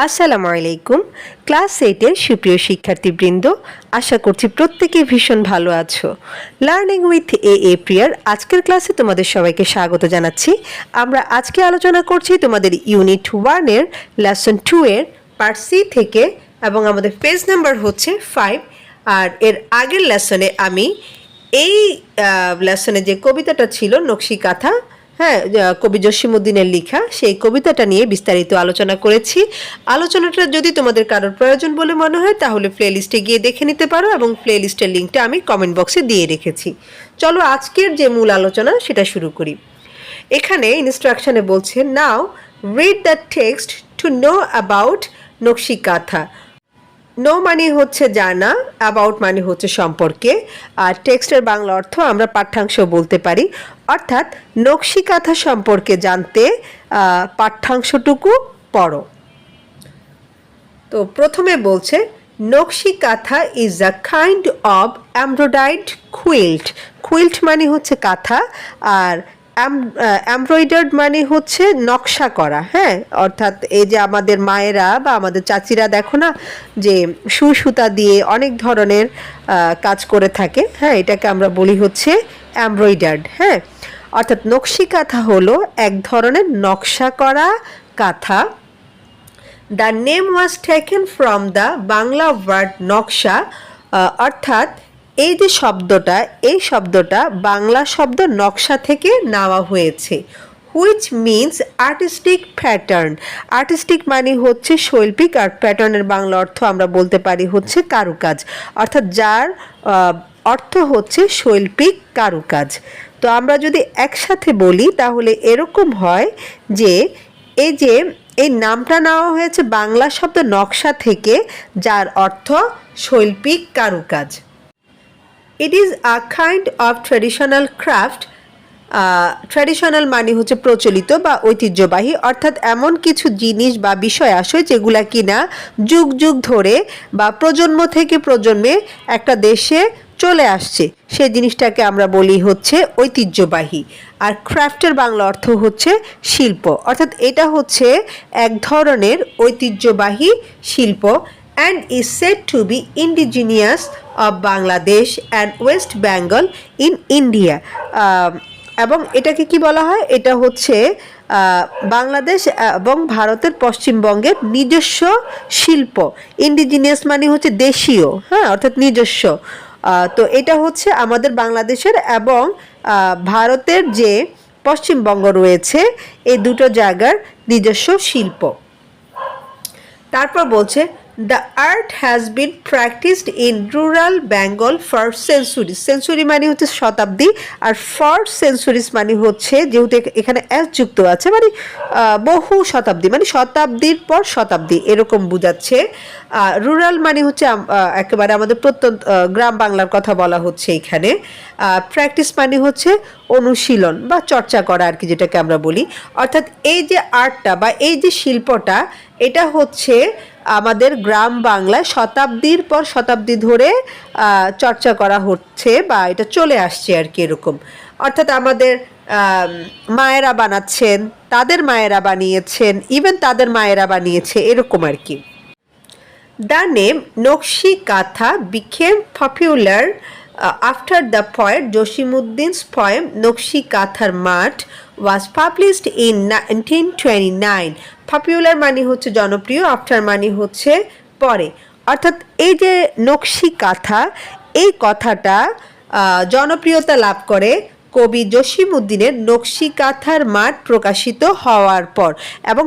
আসসালামু আলাইকুম। ক্লাস 8-এর সুপ্রিয় শিক্ষার্থীবৃন্দ, আশা করছি প্রত্যেকেই ভীষণ ভালো আছো। লার্নিং উইথ এ প্রিয়ার আজকের ক্লাসে তোমাদের সবাইকে স্বাগত জানাচ্ছি। আমরা আজকে আলোচনা করছি তোমাদের ইউনিট 1-এর লেসন 2-এর পার্ট সি থেকে, এবং আমাদের পেজ নাম্বার হচ্ছে 5। আর এর আগের লেসনে আমি এই লেসনে যে কবিতাটা ছিল নকশি কাঁথা, হ্যাঁ, কবি জসিমউদ্দিনের লেখা, সেই কবিতাটা নিয়ে বিস্তারিত আলোচনা করেছি। আলোচনাটা যদি তোমাদের কারোর প্রয়োজন বলে মনে হয় তাহলে প্লেলিস্টে গিয়ে দেখে নিতে পারো, এবং প্লেলিস্টের লিঙ্কটা আমি কমেন্ট বক্সে দিয়ে রেখেছি। চলো আজকের যে মূল আলোচনা সেটা শুরু করি। এখানে ইনস্ট্রাকশনে বলছে, now read the text to know about নকশি কাঁথা। নো মানে হচ্ছে জানা, অ্যাবাউট মানে হচ্ছে সম্পর্কে, আর টেক্সটের বাংলা অর্থ আমরা পাঠ্যাংশ বলতে পারি। অর্থাৎ নকশি কাঁথা সম্পর্কে জানতে পাঠ্যাংশটুকু পড়ো। তো প্রথমে বলছে, নকশি কাঁথা is a kind of embroidered quilt. Quilt মানে হচ্ছে কাঁথা, আর এমব্রয়ডার্ড মানে হচ্ছে নকশা করা। হ্যাঁ, অর্থাৎ এই যে আমাদের মায়েরা বা আমাদের চাচিরা দেখো না, যে সুই সুতা দিয়ে অনেক ধরনের কাজ করে থাকে। হ্যাঁ, এটাকে আমরা বলি হচ্ছে এমব্রয়ডার্ড। হ্যাঁ, অর্থাৎ নকশি কাঁথা হলো এক ধরনের নকশা করা কাঁথা। The name was taken from the Bangla word naksha. অর্থাৎ এই যে শব্দটা, এই শব্দটা বাংলা শব্দ নকশা থেকে নেওয়া হয়েছে। Which means artistic pattern. Artistic মানে হচ্ছে শৈল্পিক, আর প্যাটার্নের বাংলা অর্থ আমরা বলতে পারি হচ্ছে কারুকাজ। অর্থাৎ যার অর্থ হচ্ছে শৈল্পিক কারুকাজ। তো আমরা যদি একসাথে বলি তাহলে এরকম হয় যে এই নামটা নেওয়া হয়েছে বাংলা শব্দ নকশা থেকে, যার অর্থ শৈল্পিক কারুকাজ। It is a kind of traditional craft. Traditional মানে হচ্ছে প্রচলিত বা ঐতিহ্যবাহী, অর্থাৎ এমন কিছু জিনিস বা বিষয় আসে যেগুলা কিনা যুগ যুগ ধরে বা প্রজন্ম থেকে প্রজন্মে একটা দেশে চলে আসছে, সেই জিনিসটাকে আমরা বলি হচ্ছে ঐতিহ্যবাহী। আর ক্রাফটের বাংলা অর্থ হচ্ছে শিল্প, অর্থাৎ এটা হচ্ছে এক ধরনের ঐতিহ্যবাহী শিল্প। And is said to be indigenous of Bangladesh and West Bengal in India. এবং এটাকে কি বলা হয়, এটা হচ্ছে বাংলাদেশ এবং ভারতের পশ্চিমবঙ্গের নিজস্ব শিল্প। ইন্ডিজিনিয়াস মানে হচ্ছে দেশীয়, হ্যাঁ, অর্থাৎ নিজস্ব। তো এটা হচ্ছে আমাদের বাংলাদেশের এবং ভারতের যে পশ্চিমবঙ্গ রয়েছে, এই দুটো জায়গার নিজস্ব শিল্প। তারপর বলছে, the art has been practised in rural Bengal for centuries. Century মানে হচ্ছে শতাব্দী, আর ফর সেঞ্চুরিজ মানে হচ্ছে, যেহেতু এখানে এস যুক্ত আছে, মানে বহু শতাব্দী, মানে শতাব্দীর পর শতাব্দী এরকম বোঝাচ্ছে। রুরাল মানে হচ্ছে একেবারে আমাদের প্রত্যন্ত গ্রাম বাংলার কথা বলা হচ্ছে এখানে। প্র্যাকটিস মানে হচ্ছে অনুশীলন বা চর্চা করা আর কি, যেটাকে আমরা বলি। অর্থাৎ এই যে আর্টটা বা এই যে শিল্পটা, এটা হচ্ছে আমাদের গ্রাম বাংলায় শতাব্দীর পর শতাব্দী ধরে চর্চা করা হচ্ছে বা এটা চলে আসছে আর কি, এরকম। অর্থাৎ আমাদের মায়েরা বানাচ্ছেন, তাদের মায়েরা বানিয়েছেন, ইভেন তাদের মায়েরা বানিয়েছে, এরকম আর কি। The name Nokshi Katha became popular after the poet Josimuddin's poem Nokshi Kathar Mat was published in 1929. Popular মানে হচ্ছে জনপ্রিয়, আফটার মানে হচ্ছে পরে। অর্থাৎ এই যে নকশি কাঁথা, এই কথাটা জনপ্রিয়তা লাভ করে কবি জসিমউদ্দিনের নকশি কাঁথার মাঠ প্রকাশিত হওয়ার পর। এবং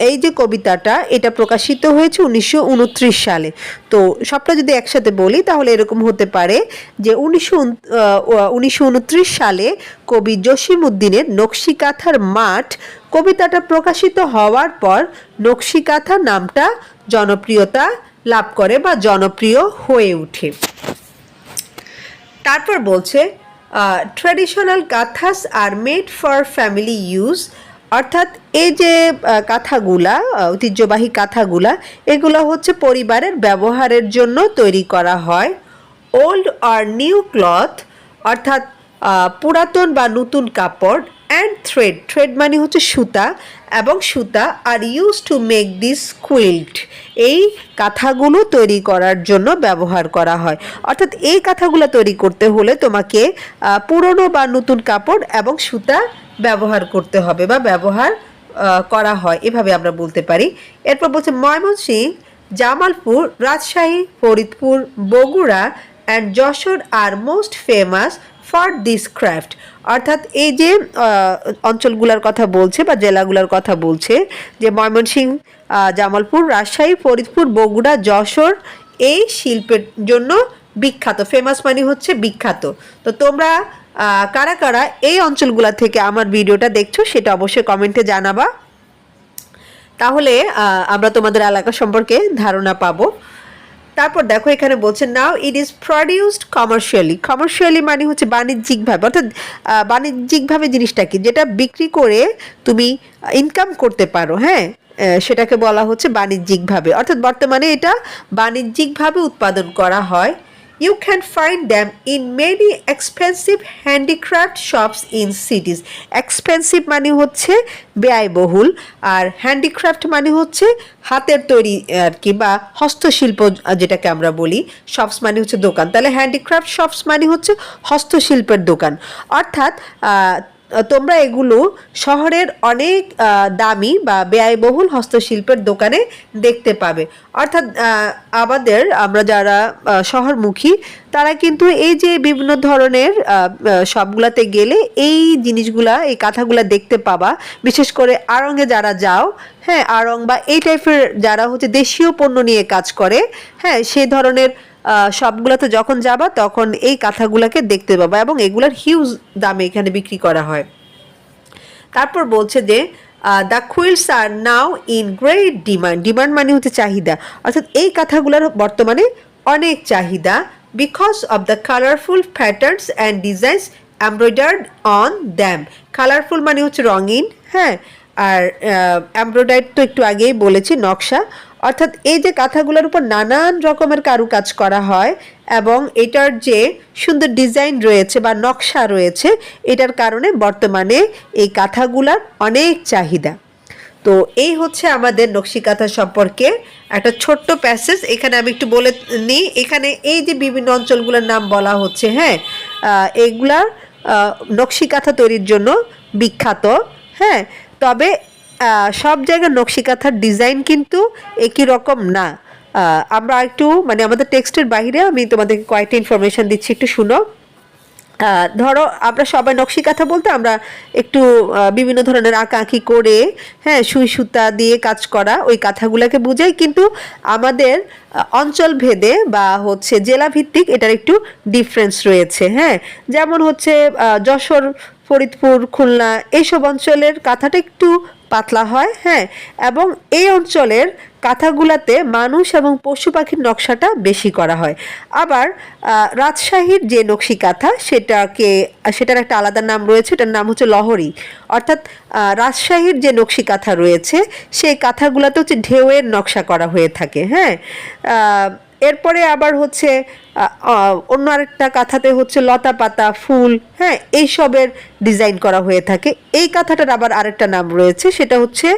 এই যে কবিতাটা, এটা প্রকাশিত হয়েছে 1929 সালে। তো সবটা যদি একসাথে বলি তাহলে এরকম হতে পারে যে 1929 সালে কবি জসিমউদ্দিনের নকশি কাঁথার মাঠ কবিতাটা প্রকাশিত হওয়ার পর নকশি কাঁথা নামটা জনপ্রিয়তা লাভ করে বা জনপ্রিয় হয়ে ওঠে। তারপর বলছে, ট্র্যাডিশনাল কাঁথাস are made for family use. অর্থাৎ এই যে কাঁথাগুলা, ঐতিহ্যবাহী কাঁথাগুলা, এগুলো হচ্ছে পরিবারের ব্যবহারের জন্য তৈরি করা হয়। ওল্ড আর নিউ ক্লথ, অর্থাৎ পুরাতন বা নতুন কাপড়। অ্যান্ড থ্রেড, থ্রেড মানে হচ্ছে সুতা, এবং সুতা are use to make this quilt, এই কাঁথাগুলো তৈরি করার জন্য ব্যবহার করা হয়। অর্থাৎ এই কাঁথাগুলো তৈরি করতে হলে তোমাকে পুরনো বা নতুন কাপড় এবং সুতা ব্যবহার করতে হবে বা ব্যবহার করা হয়, এভাবে আমরা বলতে পারি। এরপর বলছে ময়মনসিংহ, জামালপুর, রাজশাহী, ফরিদপুর, বগুড়া অ্যান্ড যশোর আর most famous for this craft. অর্থাৎ এই যে অঞ্চলগুলোর কথা বলছে বা জেলাগুলোর কথা বলছে, যে ময়মনসিংহ, জামালপুর, রাজশাহী, ফরিদপুর, বগুড়া, যশোর এই শিল্পের জন্য বিখ্যাত। ফেমাস মানে হচ্ছে বিখ্যাত। তো তোমরা কারা কারা এই অঞ্চলগুলো থেকে আমার ভিডিওটা দেখছো সেটা অবশ্যই কমেন্টে জানাবা, তাহলে আমরা তোমাদের এলাকা সম্পর্কে ধারণা পাবো। তারপর দেখো এখানে বলছে now it is produced commercially. Commercially মানে হচ্ছে বাণিজ্যিকভাবে, অর্থাৎ বাণিজ্যিকভাবে জিনিসটা কি, যেটা বিক্রি করে তুমি ইনকাম করতে পারো, হ্যাঁ, সেটাকে বলা হচ্ছে বাণিজ্যিকভাবে। অর্থাৎ বর্তমানে এটা বাণিজ্যিকভাবে উৎপাদন করা হয়। You can find them in many expensive handicraft shops in cities. Expensive মানে হচ্ছে ব্যয়বহুল, আর হ্যান্ডিক্রাফট মানে হচ্ছে হাতের তৈরি আর কি, বা হস্তশিল্প যেটাকে আমরা বলি। শপস মানে হচ্ছে দোকান, তাহলে হ্যান্ডিক্রাফট শপস মানে হচ্ছে হস্তশিল্পের দোকান। অর্থাৎ তোমরা এগুলো শহরের অনেক দামি বা ব্যয়বহুল হস্তশিল্পের দোকানে দেখতে পাবে। অর্থাৎ আমরা যারা শহরমুখী তারা কিন্তু এই যে বিভিন্ন ধরনের সবগুলাতে গেলে এই জিনিসগুলা, এই কাঁথাগুলা দেখতে পাবা। বিশেষ করে আড়ংয়ে যারা যাও, হ্যাঁ, আড়ং বা এই টাইপের যারা হচ্ছে দেশীয় পণ্য নিয়ে কাজ করে, হ্যাঁ, সেই ধরনের সবগুলোতে যখন যাবা তখন এই কাঁথাগুলোকে দেখতে পাবা, এবং এগুলার হিউজ দামে এখানে বিক্রি করা হয়। তারপর বলছে যে the quilts are now in great demand. Demand মানে হচ্ছে চাহিদা, অর্থাৎ এই কাঁথাগুলোর বর্তমানে অনেক চাহিদা। Because of the colourful patterns and designs embroidered on them. Colourful মানে হচ্ছে রঙিন, হ্যাঁ, আর এমব্রয়ডারি তো একটু আগেই বলেছি, নকশা। অর্থাৎ এই যে কাঁথাগুলোর উপর নানান রকমের কারুকাজ করা হয়, এবং এটার যে সুন্দর ডিজাইন রয়েছে বা নকশা রয়েছে, এটার কারণে বর্তমানে এই কাঁথাগুলার অনেক চাহিদা। তো এই হচ্ছে আমাদের নকশি কাঁথা সম্পর্কে একটা ছোট্ট প্যাসেজ। এখানে আমি একটু বলে নিই, এখানে এই যে বিভিন্ন অঞ্চলগুলোর নাম বলা হচ্ছে, হ্যাঁ, এইগুলার নকশি কাঁথা তৈরির জন্য বিখ্যাত, হ্যাঁ। তবে সব জায়গায় নকশি কাঁথার ডিজাইন কিন্তু একই রকম না। আমরা একটু মানে আমাদের টেক্সটের বাইরে আমি তোমাদেরকে কয়েকটা ইনফরমেশন দিচ্ছি, একটু শুনো। ধরো আমরা সবাই নকশি কাঁথা বলতে আমরা একটু বিভিন্ন ধরনের আঁকাআঁকি করে, হ্যাঁ, সুই সুতা দিয়ে কাজ করা ওই কাঁথাগুলোকে বোঝাই, কিন্তু আমাদের অঞ্চল ভেদে বা হচ্ছে জেলা ভিত্তিক এটার একটু ডিফারেন্স রয়েছে, হ্যাঁ। যেমন হচ্ছে যশোর, ফরিদপুর, খুলনা এইসব অঞ্চলের কাঁথাটা একটু পাতলা হয়, হ্যাঁ, এবং এই অঞ্চলের কাঁথাগুলাতে মানুষ এবং পশু পাখির নকশাটা বেশি করা হয়। আবার রাজশাহীর যে নকশি কাঁথা সেটার একটা আলাদা নাম রয়েছে, এটার নাম হচ্ছে লহরী। অর্থাৎ রাজশাহীর যে নকশি কাঁথা রয়েছে সেই কাঁথাগুলাতে হচ্ছে ঢেউয়ের নকশা করা হয়ে থাকে, হ্যাঁ। এরপরে আবার হচ্ছে অন্য আরেকটা কাঁথাতে হচ্ছে লতা পাতা, ফুল, হ্যাঁ, এইসবের ডিজাইন করা হয়ে থাকে। এই কাঁথাটার আবার আরেকটা নাম রয়েছে, সেটা হচ্ছে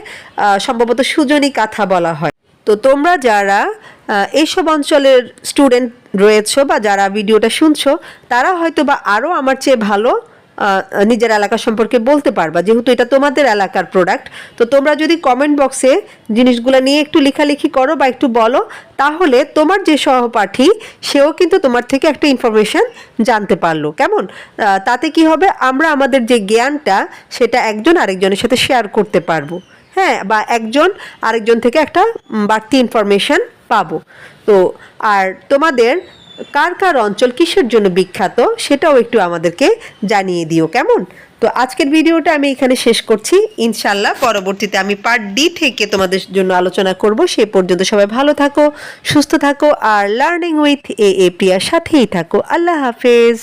সম্ভবত সুজনী কাঁথা বলা হয়। তো তোমরা যারা এইসব অঞ্চলের স্টুডেন্ট রয়েছো বা যারা ভিডিওটা শুনছো, তারা হয়তো বা আরও আমার চেয়ে ভালো নিজের এলাকা সম্পর্কে বলতে পারবা, যেহেতু এটা তোমাদের এলাকার প্রোডাক্ট। তো তোমরা যদি কমেন্ট বক্সে জিনিসগুলো নিয়ে একটু লেখালেখি করো বা একটু বলো, তাহলে তোমার যে সহপাঠী সেও কিন্তু তোমার থেকে একটা ইনফরমেশন জানতে পারলো। কেমন? তাতে কি হবে, আমরা আমাদের যে জ্ঞানটা সেটা একজন আরেকজনের সাথে শেয়ার করতে পারবো, হ্যাঁ, বা একজন আরেকজন থেকে একটা বাড়তি ইনফরমেশন পাবো। তো আর তোমাদের কার কার অঞ্চল কিসের জন্য বিখ্যাত সেটাও একটু আমাদেরকে জানিয়ে দিও, কেমন? তো আজকের ভিডিওটা আমি এখানে শেষ করছি। ইনশাল্লাহ পরবর্তীতে আমি পার্ট ডি থেকে তোমাদের জন্য আলোচনা করব। সে পর্যন্ত সবাই ভালো থাকো, সুস্থ থাকো, আর লার্নিং উইথ এ প্রিয়ার সাথেই থাকো। আল্লাহ হাফেজ।